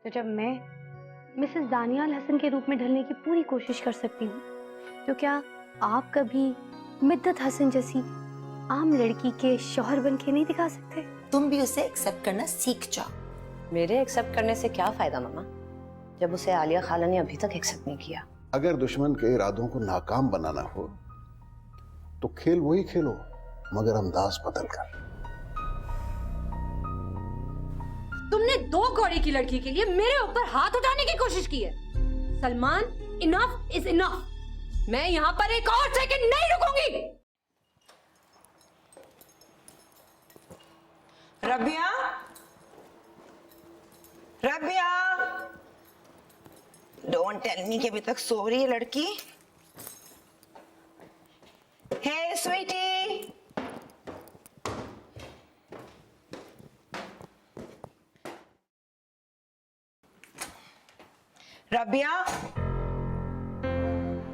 तो जब मैं मिसेस दानियाल हसन के रूप में ढलने की पूरी कोशिश कर सकती हूँ, तो क्या आप कभी मिद्दत हसन जैसी आम लड़की के शौहर बन के नहीं दिखा सकते? तुम भी उसे एक्सेप्ट करना सीख जाओ। मेरे एक्सेप्ट करने से क्या फायदा मामा, जब उसे आलिया खाला ने अभी तक एक्सेप्ट नहीं किया। अगर दुश्मन के इरादों को नाकाम बनाना हो तो खेल वही खेलो, मगर अंदाज बदल कर। तुमने 2 कौड़ी की लड़की के लिए मेरे ऊपर हाथ उठाने की कोशिश की है। Salman, enough is enough. मैं यहाँ पर एक और सेकंड नहीं रुकूंगी। Rabia, Rabia, don't tell me कि अभी तक सो रही है लड़की। Hey sweetie, Rabia,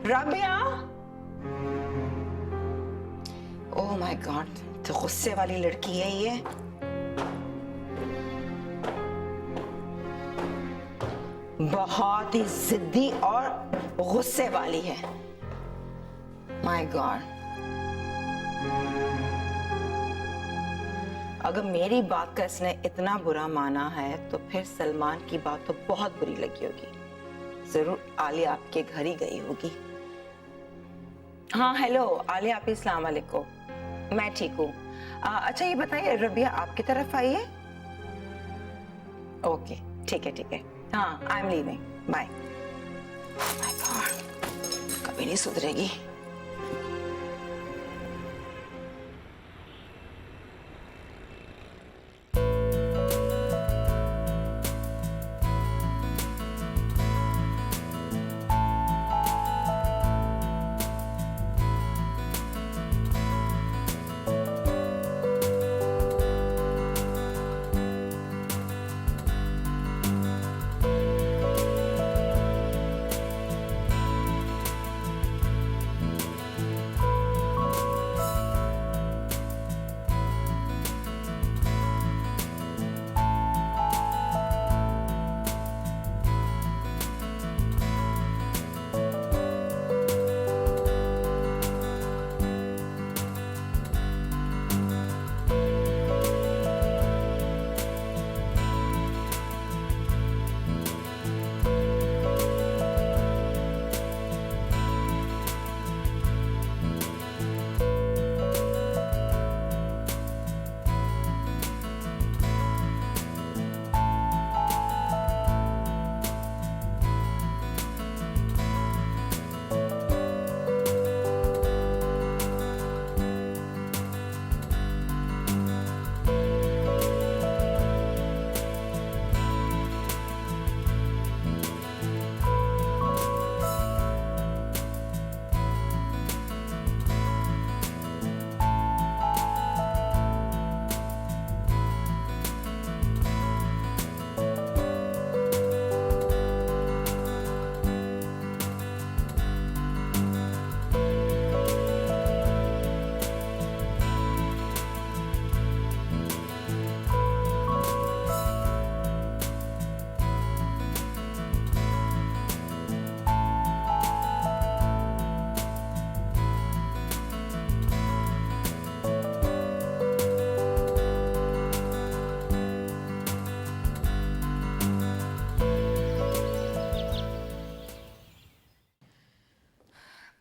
Rabia. Oh my God, तो गुस्से वाली लड़की है ये। बहुत ही जिद्दी और गुस्से वाली है। माय गॉड, अगर मेरी बात का इसने इतना बुरा माना है तो फिर सलमान की बात तो बहुत बुरी लगी होगी। जरूर आलिया आपके घर ही गई होगी। हाँ हेलो आलिया, आप अस्सलाम वालेकुम। मैं ठीक हूँ। अच्छा ये बताइए, रबिया आपकी तरफ आई है? ओके ठीक है ठीक है। हाँ I am leaving, bye. My god, कभी नहीं सुधरेगी।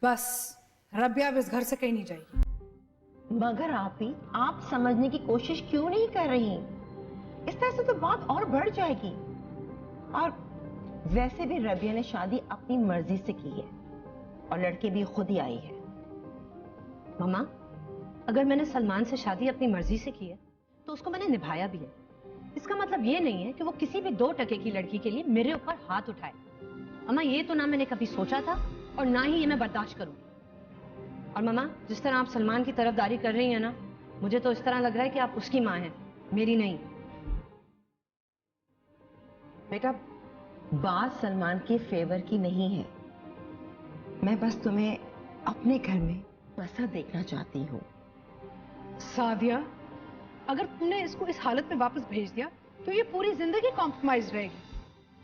बस रबिया अब इस घर से कहीं नहीं जाएगी। मगर आप समझने की कोशिश क्यों नहीं कर रही? इस तरह से तो बात और बढ़ जाएगी। और वैसे भी रबिया ने शादी अपनी मर्जी से की है और लड़की भी खुद ही आई है। मम्मा, अगर मैंने सलमान से शादी अपनी मर्जी से की है तो उसको मैंने निभाया भी है। इसका मतलब ये नहीं है कि वो किसी भी 2 टके की लड़की के लिए मेरे ऊपर हाथ उठाए। अम्मा, ये तो ना मैंने कभी सोचा था और ना ही ये मैं बर्दाश्त करूंगी। और मम्मा, जिस तरह आप सलमान की तरफदारी कर रही हैं ना, मुझे तो इस तरह लग रहा है कि आप उसकी माँ हैं, मेरी नहीं। बेटा, बात सलमान के फेवर की नहीं है। मैं बस तुम्हें अपने घर में बसा देखना चाहती हूँ। सादिया, अगर तुमने इसको इस हालत में वापस भेज दिया तो ये पूरी जिंदगी कॉम्प्रोमाइज रहेगी।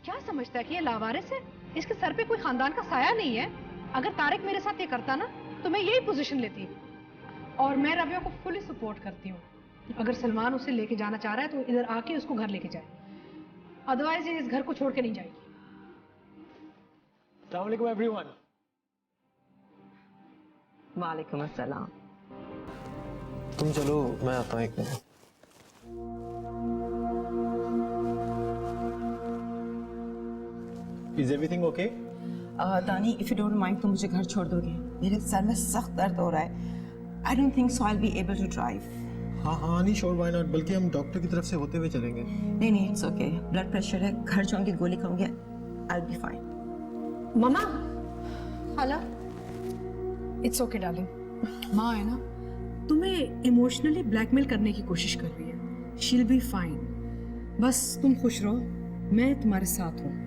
क्या समझता है कि ये लावारिस है? इसके सर पे कोई खानदान का साया नहीं है। अगर तारिक मेरे साथ ये करता ना तो मैं यही पोजीशन लेती। और मैं रबिया को फुली सपोर्ट करती हूँ। अगर सलमान उसे लेके जाना चाह रहा है तो इधर आके उसको घर लेके जाए, अदरवाइज ये इस घर को छोड़ के नहीं जाएगी। अस्सलाम वालेकुम एवरीवन। वालेकुम अस्सलाम। तुम चलो, मैं आता हूँ एक मिनट। Is everything okay? दानी, इफ यू डोंट माइंड तो मुझे घर छोड़ दोगे? मेरे सर में सख्त दर्द हो रहा है। I don't think so I will be able to drive. हाँ नहीं, श्योर, व्हाई नॉट। बल्कि हम डॉक्टर की तरफ से होते हुए चलेंगे। नहीं, इट्स ओके। ब्लड प्रेशर है, घर जाऊंगी, गोली खाऊंगी, आई विल बी फाइन। मम्मा, खाला, इट्स ओके डार्लिंग। माँ है ना, तुम्हें इमोशनली ब्लैकमेल करने की कोशिश कर रही है। She will be fine. बस तुम खुश रहो, मैं तुम्हारे साथ हूँ।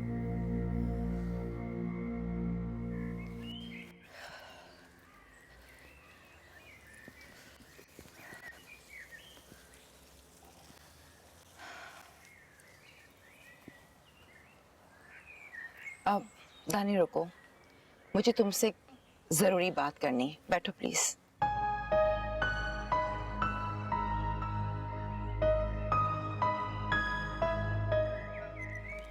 अब दानी रुको, मुझे तुमसे जरूरी बात करनी है। बैठो प्लीज।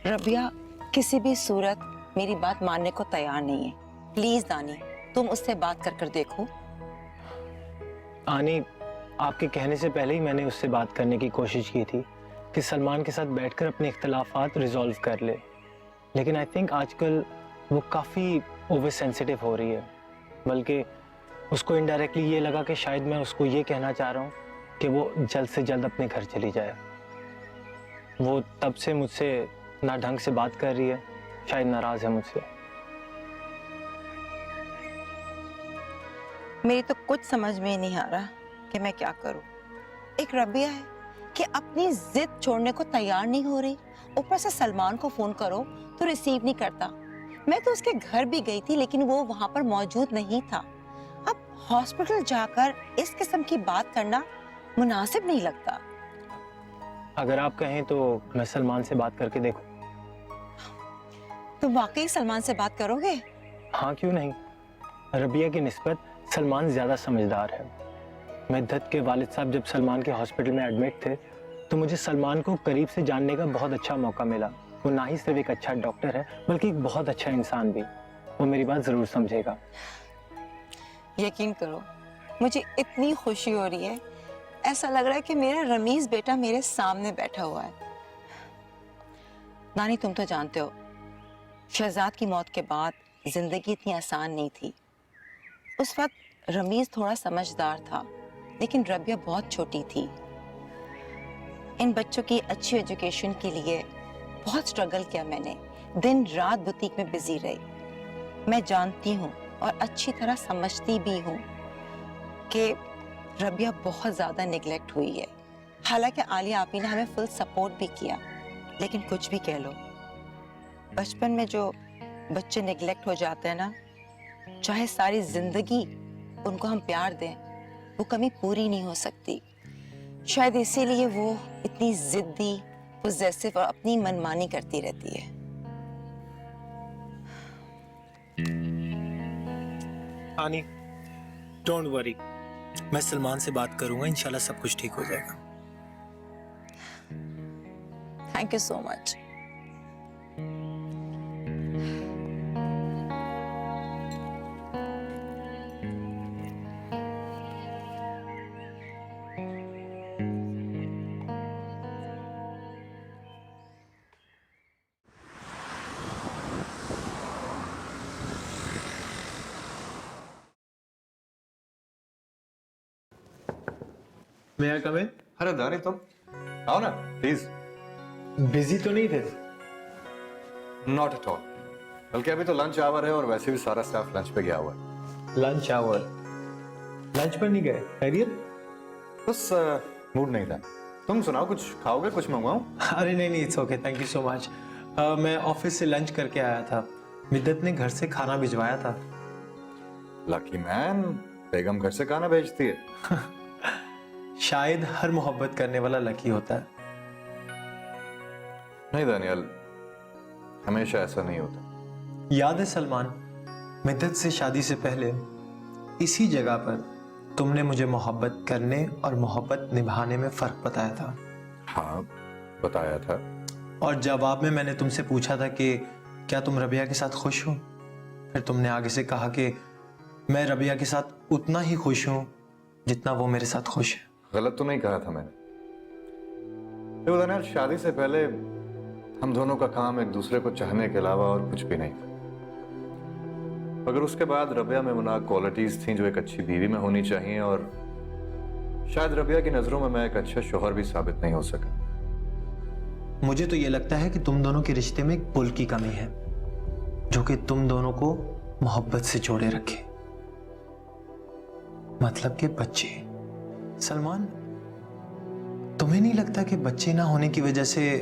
रबिया किसी भी सूरत मेरी बात मानने को तैयार नहीं है। प्लीज दानी, तुम उससे बात कर देखो। आनी, आपके कहने से पहले ही मैंने उससे बात करने की कोशिश की थी कि सलमान के साथ बैठकर अपने इख्तलाफात रिजॉल्व कर ले, लेकिन आई थिंक आजकल वो काफ़ी ओवर सेंसिटिव हो रही है। बल्कि उसको इनडायरेक्टली ये लगा कि शायद मैं उसको ये कहना चाह रहा हूँ कि वो जल्द से जल्द अपने घर चली जाए। वो तब से मुझसे ना ढंग से बात कर रही है, शायद नाराज़ है मुझसे। मेरी तो कुछ समझ में ही नहीं आ रहा कि मैं क्या करूं। एक रबिया है कि अपनी जिद छोड़ने को तैयार नहीं हो रही, ऊपर से सलमान को फोन करो तो रिसीव नहीं करता। मैं तो उसके घर भी गई थी लेकिन वो वहां पर मौजूद नहीं था। अब हॉस्पिटल जाकर इस किस्म की बात करना मुनासिब नहीं लगता। अगर आप कहें तो मैं सलमान से बात करके देखूं। तुम वाकई सलमान से बात करोगे? हाँ, क्यों नहीं। रबिया की निस्बत सलमान ज्यादा समझदार है। मिद्दत के वालिद साहब जब सलमान के हॉस्पिटल में एडमिट थे तो मुझे सलमान को करीब से जानने का बहुत अच्छा मौका मिला। वो ना ही सिर्फ एक अच्छा डॉक्टर है बल्कि एक बहुत अच्छा इंसान भी। वो मेरी बात जरूर समझेगा। यकीन करो, मुझे इतनी खुशी हो रही है, ऐसा लग रहा है कि मेरा रमीज बेटा मेरे सामने बैठा हुआ है। नानी, तुम तो जानते हो शहजाद की मौत के बाद जिंदगी इतनी आसान नहीं थी। उस वक्त रमीज थोड़ा समझदार था लेकिन रबिया बहुत छोटी थी। इन बच्चों की अच्छी एजुकेशन के लिए बहुत स्ट्रगल किया मैंने, दिन रात बुटीक में बिजी रही। मैं जानती हूँ और अच्छी तरह समझती भी हूँ कि रबिया बहुत ज्यादा नेग्लेक्ट हुई है। हालांकि आलिया आपी ने हमें फुल सपोर्ट भी किया, लेकिन कुछ भी कह लो, बचपन में जो बच्चे नेग्लेक्ट हो जाते हैं ना, चाहे सारी जिंदगी उनको हम प्यार दें, वो कमी पूरी नहीं हो सकती। शायद इसीलिए वो इतनी जिद्दी, पोजेसिव और अपनी मनमानी करती रहती है। आनी, डोंट वरी, मैं सलमान से बात करूंगा, इंशाल्लाह सब कुछ ठीक हो जाएगा। Thank you so much. May I come in? अरे दानी, तुम आओ ना प्लीज। बिजी तो नहीं थे? नॉट एट ऑल, बल्कि अभी तो लंच आवर है और वैसे भी सारा स्टाफ लंच पे गया हुआ है। Lunch hour? लंच पर नहीं गए? खैरियत? बस मूड नहीं था। तुम सुनाओ, कुछ खाओगे? कुछ मंगवाऊं? अरे नहीं, it's okay, thank you so much. मैं ऑफिस से लंच करके आया था, मिद्दत ने घर से खाना भिजवाया था। लकी मैन, बेगम घर से खाना भेजती है। शायद हर मोहब्बत करने वाला लकी होता है। नहीं दानियल, हमेशा ऐसा नहीं होता। याद है सलमान, मिद्दत से शादी से पहले इसी जगह पर तुमने मुझे मोहब्बत करने और मोहब्बत निभाने में फ़र्क बताया था। हाँ, बताया था। और जवाब में मैंने तुमसे पूछा था कि क्या तुम रबिया के साथ खुश हो? फिर तुमने आगे से कहा कि मैं रबिया के साथ उतना ही खुश हूं जितना वो मेरे साथ खुश है। गलत तो नहीं कहा था मैंने। देखो दानियाल, शादी से पहले हम दोनों का काम एक दूसरे को चाहने के अलावा और कुछ भी नहीं था। मगर उसके बाद रबिया में मुनाक क्वालिटीज थी जो एक अच्छी बीवी में होनी चाहिए, और शायद रबिया की नजरों में मैं एक अच्छा शौहर भी साबित नहीं हो सका। मुझे तो ये लगता है कि तुम दोनों के रिश्ते में एक पुल की कमी है जो कि तुम दोनों को मोहब्बत से जोड़े रखे, मतलब कि बच्चे। सलमान, तुम्हें नहीं लगता कि बच्चे ना होने की वजह से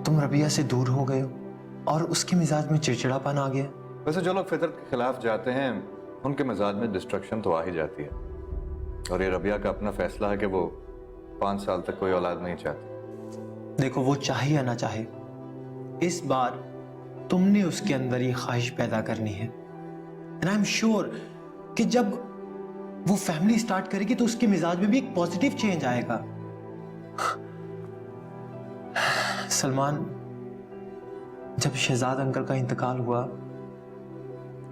तुम रबिया से दूर हो गए हो और उसके मिजाज में चिड़चिड़ापन आ गया? वैसे जो लोग फितरत के खिलाफ जाते हैं उनके मिजाज में डिस्ट्रक्शन तो आ ही जाती है, और ये रबिया का अपना फैसला है कि वो 5 साल तक कोई औलाद नहीं चाहती। देखो, वो चाहे या ना चाहे, इस बार तुमने उसके अंदर ये ख्वाहिश पैदा करनी है। एंड आई एम श्योर कि जब वो फैमिली स्टार्ट करेगी तो उसके मिजाज में भी एक पॉजिटिव चेंज आएगा। सलमान, जब शहजाद अंकल का इंतकाल हुआ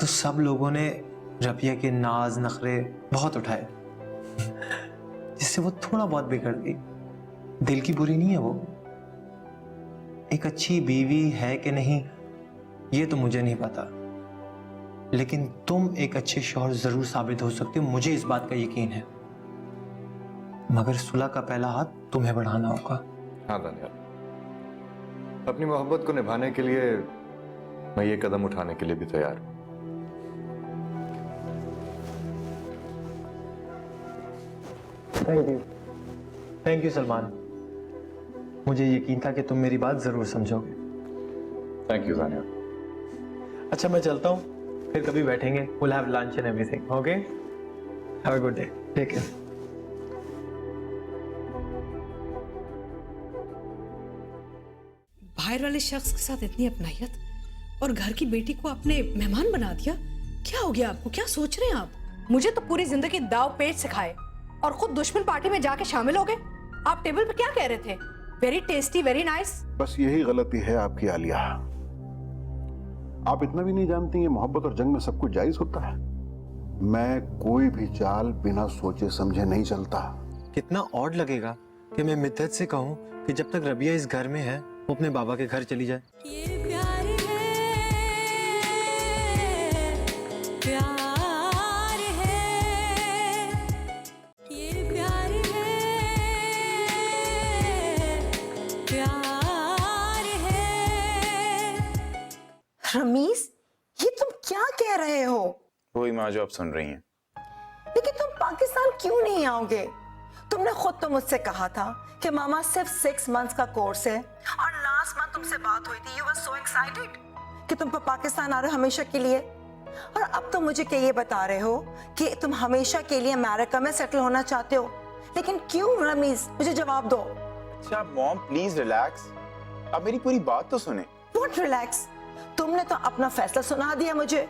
तो सब लोगों ने रबिया के नाज नखरे बहुत उठाए, जिससे वो थोड़ा बहुत बिगड़ गई। दिल की बुरी नहीं है वो, एक अच्छी बीवी है कि नहीं ये तो मुझे नहीं पता, लेकिन तुम एक अच्छे शौहर जरूर साबित हो सकते हो, मुझे इस बात का यकीन है। मगर सुलह का पहला हाथ तुम्हें बढ़ाना होगा। हाँ दानियाल, अपनी मोहब्बत को निभाने के लिए मैं ये कदम उठाने के लिए भी तैयार हूं। थैंक यू सलमान, मुझे यकीन था कि तुम मेरी बात जरूर समझोगे। Thank you Daniyal. अच्छा, मैं चलता हूँ, फिर कभी बैठेंगे। we'll have lunch and everything, okay? Have a good day. Take care. बाहर वाले शख्स के साथ इतनी अपनाहियत और घर की बेटी को अपने मेहमान बना दिया। क्या हो गया आपको? क्या सोच रहे हैं आप? मुझे तो पूरी जिंदगी दाव पेच सिखाए और खुद दुश्मन पार्टी में जाके शामिल हो गए। आप टेबल पे क्या कह रहे थे? Very tasty, very nice. बस यही गलती है आपकी आलिया, आप इतना भी नहीं जानती हैं मोहब्बत और जंग में सब कुछ जायज होता है। मैं कोई भी चाल बिना सोचे समझे नहीं चलता। कितना ऑड लगेगा कि मैं मिद्दत से कहूँ कि जब तक रबिया इस घर में है वो अपने बाबा के घर चली जाए। रमीज, ये तुम क्या कह रहे हो? वही माँ जो आप सुन रही हैं। लेकिन तुम पाकिस्तान क्यों नहीं आओगे? तुमने खुद तो मुझसे कहा था कि मामा सिर्फ 6 months का कोर्स है, और लास्ट मंथ तुमसे बात हुई थी, यू वर सो एक्साइटेड कि तुम पाकिस्तान आ रहे हो हमेशा के लिए, और अब तुम मुझे क्या ये बता रहे हो कि तुम हमेशा के लिए अमेरिका में सेटल होना चाहते हो। लेकिन क्यों रमीज, मुझे जवाब दो। अच्छा मॉम प्लीज रिलैक्स, आप मेरी पूरी बात तो सुने। What relax? तुमने तो अपना फैसला सुना दिया मुझे,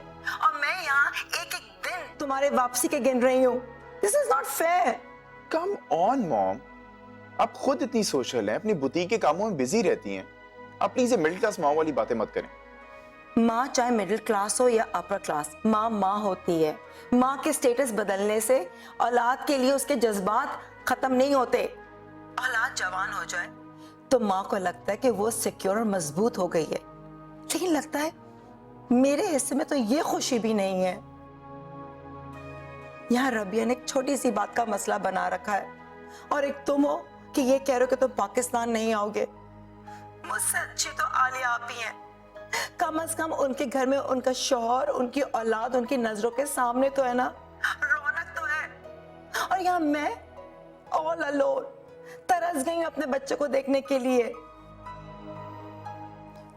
और मैं यहाँ एक एक दिन तुम्हारे वापसी के गिन रही हूँ। This is not fair. Come on mom, आप खुद इतनी सोशल हैं, अपनी बुटीक के कामों में बिजी रहती हैं। आप प्लीज मिडिल क्लास माँ वाली बातें मत करें। माँ चाहे मिडिल क्लास हो या अपर क्लास, माँ माँ होती है। माँ के स्टेटस बदलने से औलाद के लिए उसके जज्बात खत्म नहीं होते। औलाद जवान हो जाए तो माँ को लगता है कि वो सिक्योर और मजबूत हो गई है, लेकिन लगता है मेरे हिस्से में तो ये खुशी भी नहीं है। यहाँ रबिया ने एक छोटी सी बात का मसला बना रखा है, और एक तुम हो कि ये कह रहे हो कि तुम पाकिस्तान नहीं आओगे। मुझसे अच्छी तो आलिया आप ही हैं। कम से कम उनके घर में उनका शौहर, उनकी औलाद उनकी नजरों के सामने तो है ना, रौनक तो है। और यहाँ मैं ऑल अलोन तरस गई हूँ अपने बच्चे को देखने के लिए।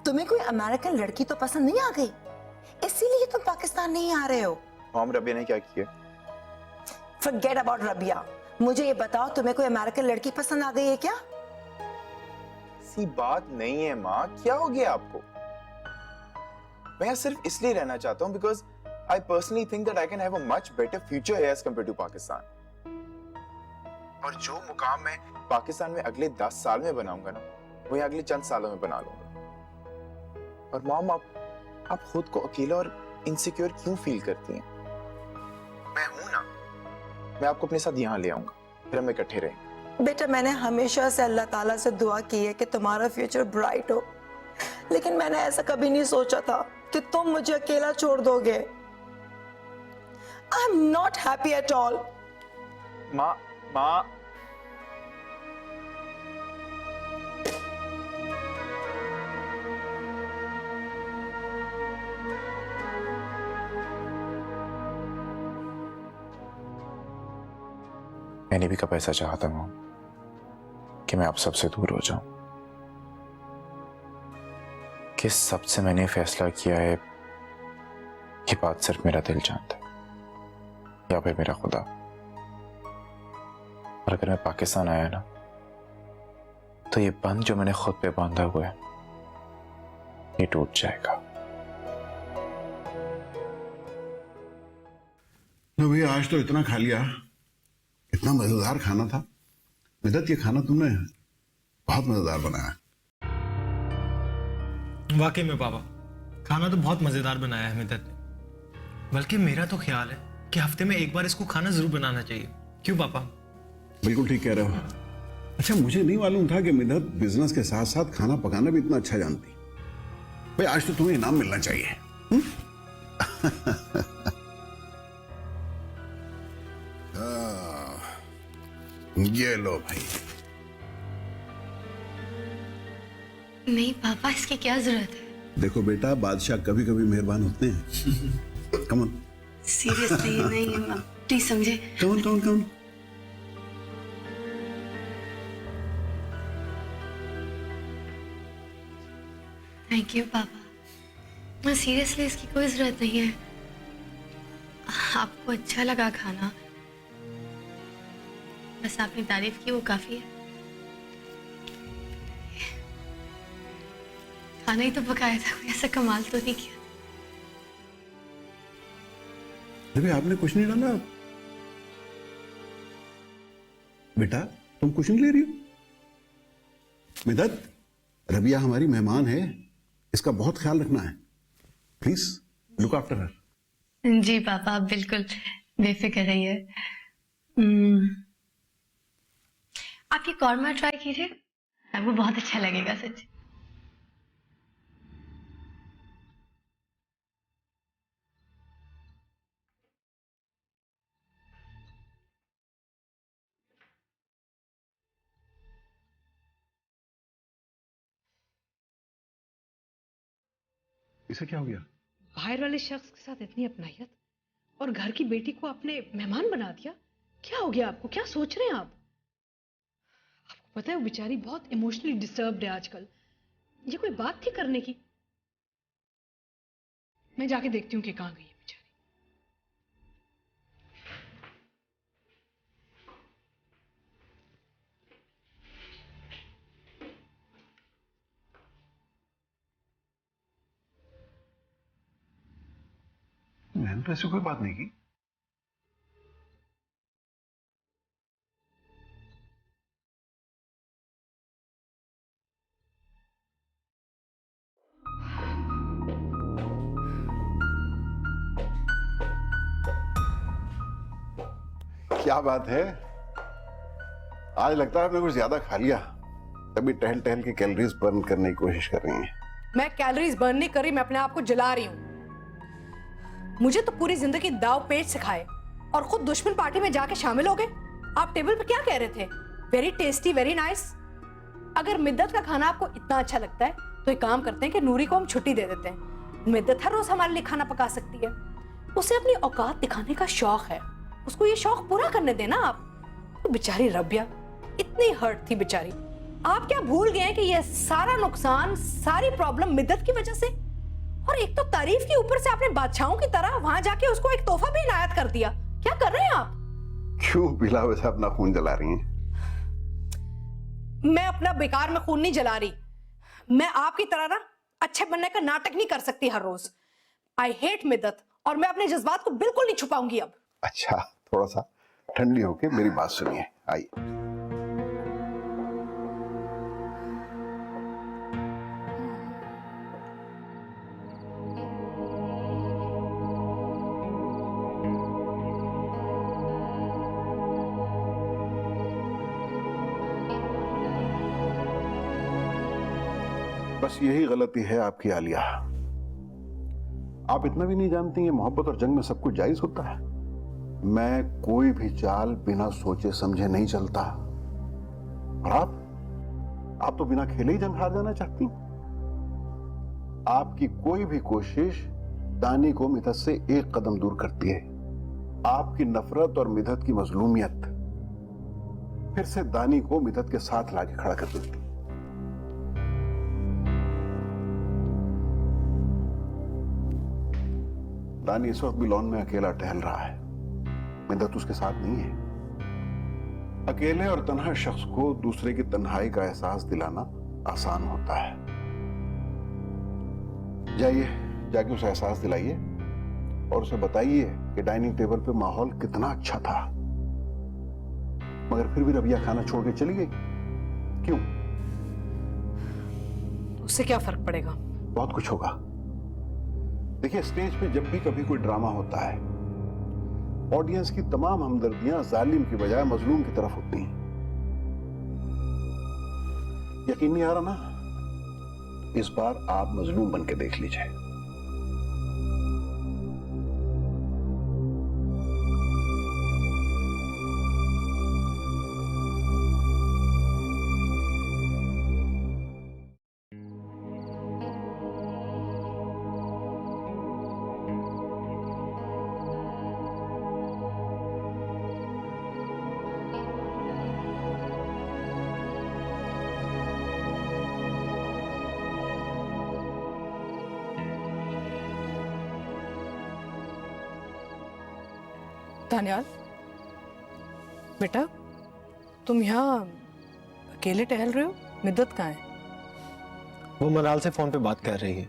तुम्हें कोई अमेरिकन लड़की तो पसंद नहीं आ गई, इसीलिए तुम पाकिस्तान नहीं आ रहे हो। मॉम रबिया ने क्या किया? Forget about रबिया, मुझे ये बताओ तुम्हें कोई अमेरिकन लड़की पसंद आ गई है क्या? ऐसी बात नहीं है माँ, क्या हो गया आपको? मैं यहाँ सिर्फ इसलिए रहना चाहता हूँ because I personally think that I can have a much better future here as compare to Pakistan. और जो मुकाम मैं पाकिस्तान में अगले 10 साल में बनाऊंगा ना, वो यहाँ अगले चंद सालों में बना लूंगा। और मॉम, आप खुद को अकेला और इनसिक्योर क्यों फील करती हैं? मैं हूं ना, मैं आपको अपने साथ यहाँ ले आऊंगा, फिर हम इकट्ठे रहेंगे। बेटा, मैंने हमेशा से अल्लाह ताला से दुआ की है कि तुम्हारा फ्यूचर ब्राइट हो, लेकिन मैंने ऐसा कभी नहीं सोचा था कि तुम मुझे अकेला छोड़ दोगे। I am not happy at all. माँ, मैंने भी कब ऐसा चाहा था माँ कि मैं आप सबसे दूर हो जाऊं। किस सबसे मैंने फैसला किया है, ये बात सिर्फ मेरा दिल जानता है या फिर मेरा खुदा। और अगर मैं पाकिस्तान आया ना, तो ये बंध जो मैंने खुद पे बांधा हुआ है, ये टूट जाएगा। लो भैया, आज तो इतना खा लिया, इतना मजेदार खाना था। मिदत, ये खाना तुमने बहुत मजेदार बनाया। वाकई में पापा, खाना तो बहुत मजेदार बनाया है मिदत ने। बल्कि मेरा तो ख्याल है कि हफ्ते में एक बार इसको खाना जरूर बनाना चाहिए। क्यों पापा? बिल्कुल ठीक कह रहे हो। अच्छा, मुझे नहीं मालूम था कि मिदत बिजनेस के साथ साथ खाना पकाना भी इतना अच्छा जानती। भाई, आज तो तुम्हें इनाम मिलना चाहिए। ये लो भाई। नहीं पापा, इसकी क्या जरूरत है? देखो बेटा, बादशाह कभी कभी मेहरबान होते हैं। Come on. सीरियसली नहीं, प्लीज समझे। Come on. थैंक यू पापा, मैं सीरियसली इसकी कोई जरूरत नहीं है। आपको अच्छा लगा खाना, बस आपने तारीफ की, वो काफी है। खाना ही तो पकाया था, कोई ऐसा कमाल तो नहीं किया। अरे आपने कुछ नहीं डाला बेटा, तुम कुछ नहीं ले रही हो। मिदत, रबिया हमारी मेहमान है, इसका बहुत ख्याल रखना है। Please look after her. जी पापा, आप बिल्कुल बेफिक्र रहिए। आप ये कौरमा ट्राई कीजिए, आपको बहुत अच्छा लगेगा सच। इसे क्या हो गया? बाहर वाले शख्स के साथ इतनी अपनाहियत और घर की बेटी को अपने मेहमान बना दिया। क्या हो गया आपको? क्या सोच रहे हैं आप? आपको पता है वो बेचारी बहुत इमोशनली डिस्टर्ब्ड है आजकल। ये कोई बात थी करने की? मैं जाके देखती हूँ कि कहाँ गई है बेचारी। मैंने तो ऐसी कोई बात नहीं की। क्या बात है, आज लगता है आपने कुछ ज्यादा खा लिया, तभी टहल टहल के कैलोरीज बर्न करने की कोशिश कर रही हैं। मैं कैलोरीज बर्न नहीं कर रही, मैं अपने आप को जला रही हूँ। मुझे तो पूरी जिंदगी दाव पेच सिखाए और खुद दुश्मन पार्टी में जाके शामिल हो गए। आप टेबल पे क्या कह रहे थे? Very tasty, very nice. अगर मिद्दत का खाना आपको इतना अच्छा लगता है तो एक काम करते हैं कि नूरी को हम छुट्टी दे देते हैं। मिद्दत हर रोज हमारे लिए खाना पका सकती है, उसे अपनी औकात दिखाने का शौक है, उसको ये शौक पूरा करने देना आप। तो बेचारी रबिया इतनी हर्ट थी बेचारी। आप क्या भूल गए कि ये सारा नुकसान, सारी प्रॉब्लम मिद्दत की वजह से? और एक तो तारीफ के ऊपर से आपने बादशाहों की तरह वहां जाके उसको एक तोहफा भी इनायत कर दिया। क्या कर रहे हैं आप? क्यों बिला वैसे अपना खून जला रही हैं? मैं अपना बेकार में खून नहीं जला रही। मैं आपकी तरह ना अच्छे बनने का नाटक नहीं कर सकती हर रोज। आई हेट मिद्दत और मैं अपने जज्बात को बिल्कुल नहीं छुपाऊंगी अब। अच्छा, थोड़ा सा ठंडी होके मेरी बात सुनिए, आइए। बस यही गलती है आपकी आलिया, आप इतना भी नहीं जानती हैं मोहब्बत और जंग में सब कुछ जायज होता है। मैं कोई भी चाल बिना सोचे समझे नहीं चलता, और आप तो बिना खेले ही जंग हार जाना चाहती। आपकी कोई भी कोशिश दानी को मिधत से एक कदम दूर करती है। आपकी नफरत और मिधत की मजलूमियत फिर से दानी को मिधत के साथ लाके खड़ा कर देती। दानी इस वक्त भी लॉन में अकेला टहल रहा है, मिधत उसके साथ नहीं है। अकेले और तन्हा शख्स को दूसरे की तन्हाई का एहसास दिलाना आसान होता है। जाइए, जाके उसे एहसास दिलाइए और उसे बताइए कि डाइनिंग टेबल पे माहौल कितना अच्छा था, मगर फिर भी रबिया खाना छोड़ के चली गई। क्यों? उससे क्या फर्क पड़ेगा? बहुत कुछ होगा। देखिए, स्टेज पे जब भी कभी कोई ड्रामा होता है, ऑडियंस की तमाम हमदर्दियां जालिम की बजाय मजलूम की तरफ होती हैं। यकीन नहीं आ रहा ना? इस बार आप मजलूम बन के देख लीजिए। दानियाल बेटा, तुम यहाँ अकेले टहल रहे हो? मिद्दत कहाँ है? वो मनाल से फोन पे बात कर रही है।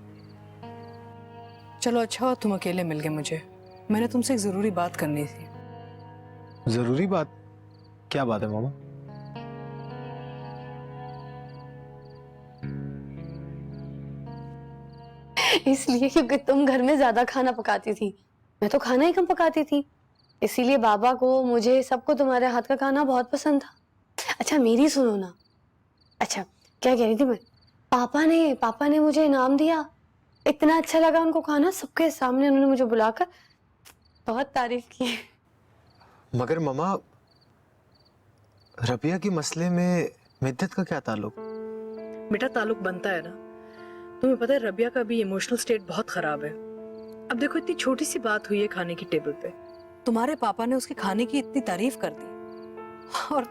चलो अच्छा हुआ तुम अकेले मिल गए मुझे। मैंने तुमसे एक जरूरी बात करनी थी। जरूरी बात? क्या बात है मामा? इसलिए क्योंकि तुम घर में ज्यादा खाना पकाती थी, मैं तो खाना ही कम पकाती थी, इसीलिए बाबा को, मुझे, सबको तुम्हारे हाथ का खाना बहुत पसंद था। अच्छा मेरी सुनो ना। अच्छा क्या कह रही थी मैं? पापा ने मुझे इनाम दिया। इतना अच्छा लगा उनको खाना, सबके सामने उन्होंने मुझे बुलाकर बहुत तारीफ की। मगर मामा, रबिया के मसले में मिद्दत का क्या ताल्लुक? बेटा ताल्लुक बनता है ना। तुम्हें पता है रबिया का भी इमोशनल स्टेट बहुत खराब है। अब देखो, इतनी छोटी सी बात हुई है खाने की टेबल पे, तुम्हारे पापा ने उसके खाने की इतनी तारीफ कर दी और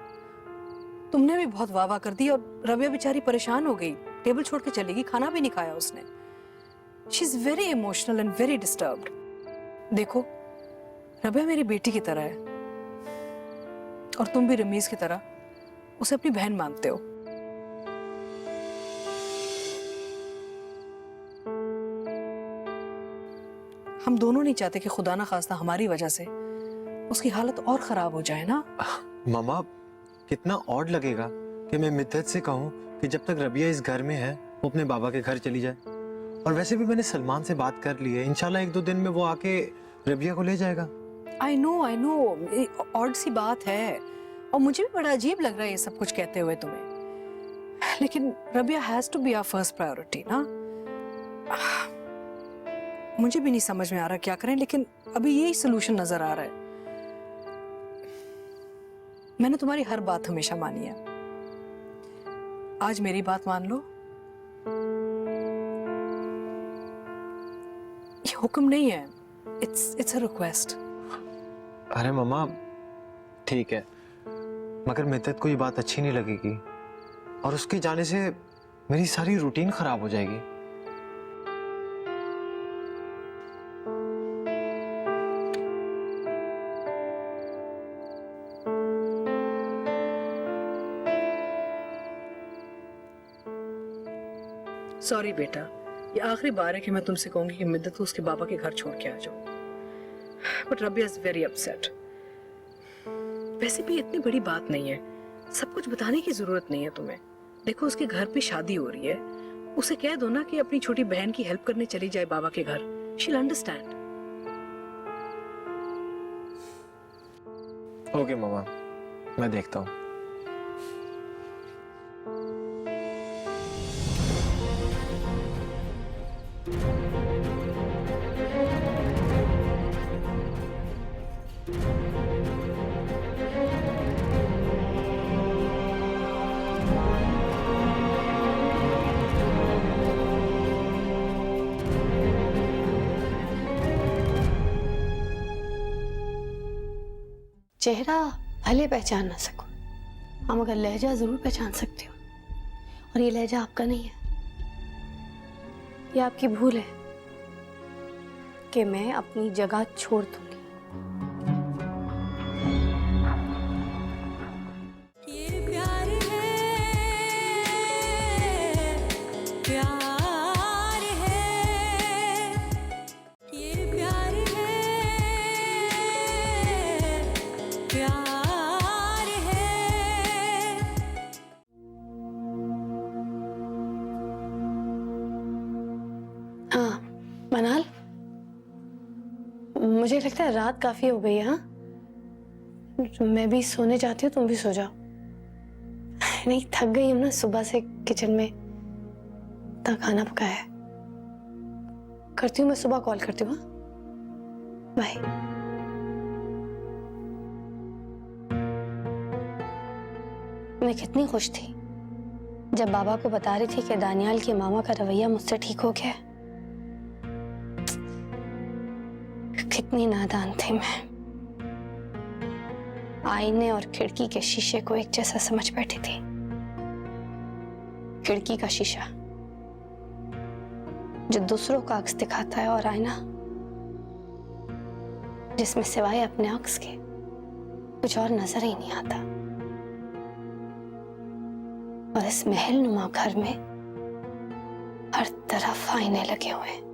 तुमने भी बहुत वाह वाह कर दी, और रबिया बेचारी परेशान हो गई, टेबल छोड़ के चली गई, खाना भी नहीं खाया उसने। She is very emotional and very disturbed. देखो, रबिया मेरी बेटी की तरह है और तुम भी रमीज की तरह उसे अपनी बहन मानते हो। हम दोनों नहीं चाहते कि खुदा ना खास्ता हमारी वजह से उसकी हालत और खराब हो जाए ना। मामा, कितना ऑड लगेगा कि मैं मिद्दत से कहूं कि जब तक रबिया इस घर में है वो अपने बाबा के घर चली जाए। और वैसे भी मैंने सलमान से बात कर ली है, इंशाल्लाह 1-2 दिन में वो आके रबिया को ले जाएगा। आई नो ऑड सी बात है, और मुझे भी बड़ा अजीब लग रहा है ये सब कुछ कहते हुए तुम्हें, लेकिन Rabia has to be our first priority ना। मुझे भी नहीं समझ में आ रहा क्या करें, लेकिन अभी यही सोल्यूशन नजर आ रहा है। मैंने तुम्हारी हर बात हमेशा मानी है, आज मेरी बात मान लो। ये हुक्म नहीं है, इट्स अ रिक्वेस्ट। अरे मामा ठीक है, मगर मिद्दत को ये बात अच्छी नहीं लगेगी और उसके जाने से मेरी सारी रूटीन खराब हो जाएगी। सॉरी बेटा, ये आखिरी बार है कि मैं तुमसे कहूंगी कि मिद्दत को उसके बाबा के घर छोड़ के आ जाओ। But Rabia is very upset. वैसे भी इतनी बड़ी बात नहीं है, सब कुछ बताने की जरूरत नहीं है तुम्हें। देखो उसके घर पे शादी हो रही है, उसे कह दो ना कि अपनी छोटी बहन की हेल्प करने चली जाए बाबा के घर। She will understand. ओके मामा, मैं देखता हूँ। चेहरा भले पहचान ना सकूं, हाँ मगर लहजा जरूर पहचान सकती हूँ। और ये लहजा आपका नहीं है, ये आपकी भूल है कि मैं अपनी जगह छोड़ दूंगी। हाँ मनाल, मुझे लगता है रात काफी हो गई है। हाँ मैं भी सोने जाती हूँ, तुम भी सो जाओ। नहीं थक गई हूँ ना, सुबह से किचन में इतना खाना पकाया है। करती हूँ, मैं सुबह कॉल करती हूँ। बाय। मैं कितनी खुश थी जब बाबा को बता रही थी कि दानियाल के मामा का रवैया मुझसे ठीक हो गया। कितनी नादान थी मैं, आईने और खिड़की के शीशे को एक जैसा समझ बैठी थी। खिड़की का शीशा जो दूसरों का अक्स दिखाता है, और आईना जिसमें सिवाय अपने अक्स के कुछ और नजर ही नहीं आता। और इस महल नुमा घर में हर तरफ आईने लगे हुए हैं।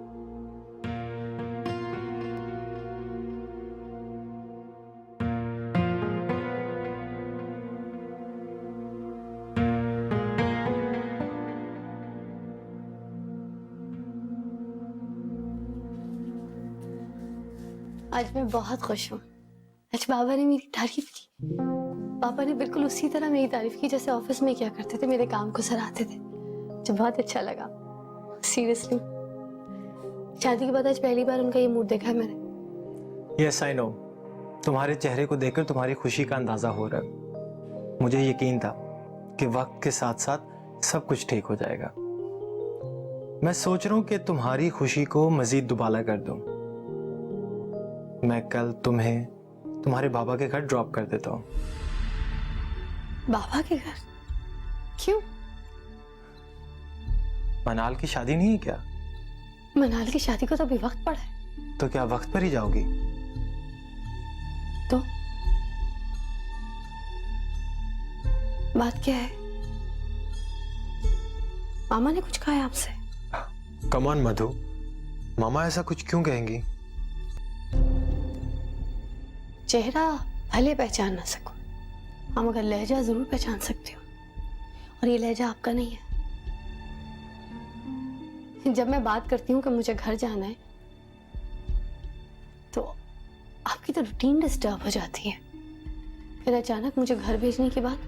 आज मैं बहुत खुश हूँ। आज बाबा ने मेरी तारीफ की। पापा ने बिल्कुल उसी तरह मेरी तारीफ की जैसे ऑफिस में किया करते थे, मेरे काम को सराहते थे, जो बहुत अच्छा लगा। सीरियसली शादी के बाद आज पहली बार उनका ये मूड देखा है मैंने। यस आई नो, तुम्हारे चेहरे को देखकर तुम्हारी खुशी का अंदाजा हो रहा है। मुझे यकीन था कि वक्त के साथ साथ सब कुछ ठीक हो जाएगा। मैं सोच रहा हूँ कि तुम्हारी खुशी को मजीद दुबाला कर दूं। मैं कल तुम्हें तुम्हारे बाबा के घर ड्रॉप कर देता हूँ। बाबा के घर? क्यों? मनाल की शादी नहीं है क्या? मनाल की शादी को तो अभी वक्त पड़ा है। तो क्या वक्त पर ही जाओगी? तो बात क्या है? मामा ने कुछ कहा है आपसे? कम ऑन मधु, मामा ऐसा कुछ क्यों कहेंगी? चेहरा भले पहचान ना सकूं, हाँ मगर लहजा जरूर पहचान सकती हूँ। और ये लहजा आपका नहीं है। जब मैं बात करती हूँ कि मुझे घर जाना है, तो आपकी तो रूटीन डिस्टर्ब हो जाती है। फिर अचानक मुझे घर भेजने की बात,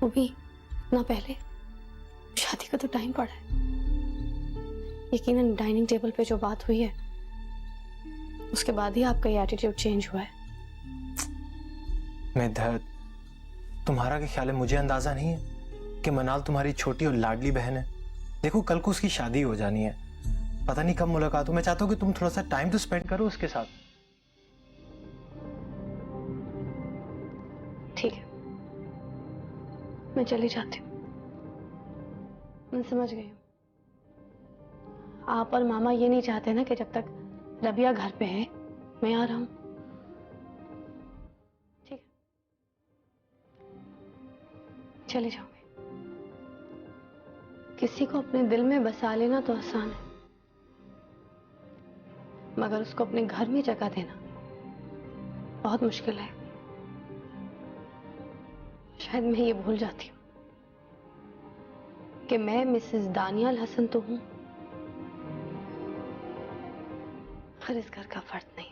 वो भी इतना पहले। शादी का तो टाइम पड़ा है। यकीनन डाइनिंग टेबल पे जो बात हुई है, उसके बाद ही आपका ये एटीट्यूड चेंज हुआ है। मिद्दत, तुम्हारा क्या ख्याल है, मुझे अंदाजा नहीं है कि मनाल तुम्हारी छोटी और लाडली बहन है। देखो कल को उसकी शादी हो जानी है, पता नहीं कब मुलाकात हो। मैं चाहता हूँ कि तुम थोड़ा सा टाइम तो स्पेंड करो उसके साथ। ठीक है, मैं चली जाती हूँ। मैं समझ गई हूँ, आप और मामा ये नहीं चाहते ना कि जब तक रबिया घर पे है मैं आ रहा हूँ। ठीक है, चले जाऊंगी। किसी को अपने दिल में बसा लेना तो आसान है, मगर उसको अपने घर में जगह देना बहुत मुश्किल है। शायद मैं ये भूल जाती हूँ कि मैं मिसेस दानियाल हसन तो हूं, पर इस घर का फर्द नहीं।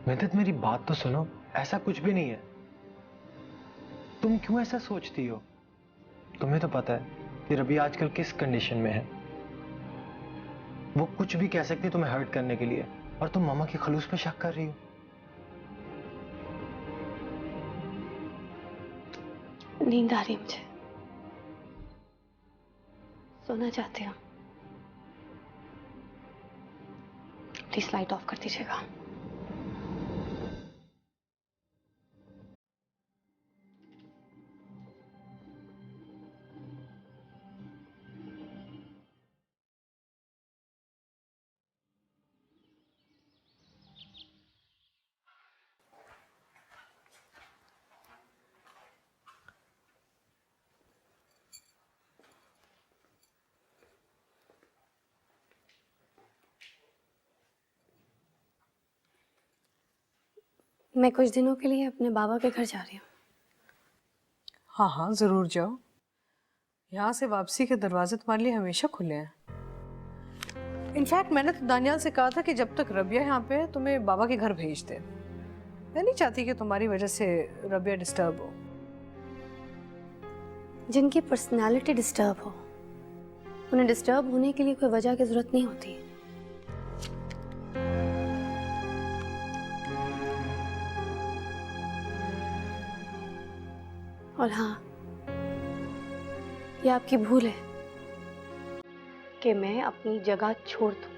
मिद्दत मेरी बात तो सुनो, ऐसा कुछ भी नहीं है। तुम क्यों ऐसा सोचती हो? तुम्हें तो पता है कि रबिया आजकल किस कंडीशन में है। वो कुछ भी कह सकती है तुम्हें हर्ट करने के लिए, और तुम मामा के खलूस पे शक कर रही हो। नींद आ रही मुझे, सोना चाहती हूँ। प्लीज लाइट ऑफ कर दीजिएगा। मैं कुछ दिनों के लिए अपने बाबा के घर जा रही हूँ। हाँ हाँ, ज़रूर जाओ। यहाँ से वापसी के दरवाजे तुम्हारे लिए हमेशा खुले हैं। इनफैक्ट मैंने तो दानियाल से कहा था कि जब तक रबिया यहाँ पे है तुम्हें बाबा के घर भेज दे। मैं नहीं चाहती कि तुम्हारी वजह से रबिया डिस्टर्ब हो। जिनकी पर्सनालिटी डिस्टर्ब हो, उन्हें डिस्टर्ब होने के लिए कोई वजह की जरूरत नहीं होती। और हाँ, ये आपकी भूल है कि मैं अपनी जगह छोड़ दूंगी।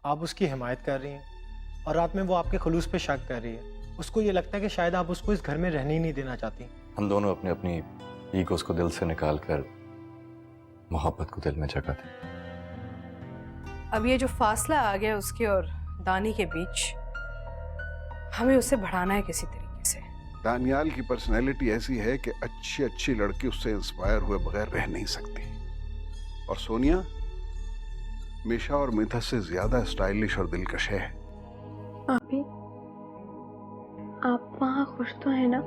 आप उसकी हिमायत कर रही हैं और रात में वो आपके खलूस पे शक कर रही है। उसको ये लगता है कि शायद आप उसको इस घर में रहने ही नहीं देना चाहती। हम दोनों अपने अपनी ईगोस को दिल से निकाल कर मोहब्बत को दिल में जगह दें। अब ये जो फासला आ गया उसके और दानी के बीच, हमें उसे बढ़ाना है किसी तरीके से। दानियाल की पर्सनैलिटी ऐसी है कि अच्छी अच्छी लड़की उससे इंस्पायर हुए बगैर रह नहीं सकती। और सोनिया मीशा और मिथस से ज्यादा स्टाइलिश और दिलकश है। आप वहाँ खुश तो है ना?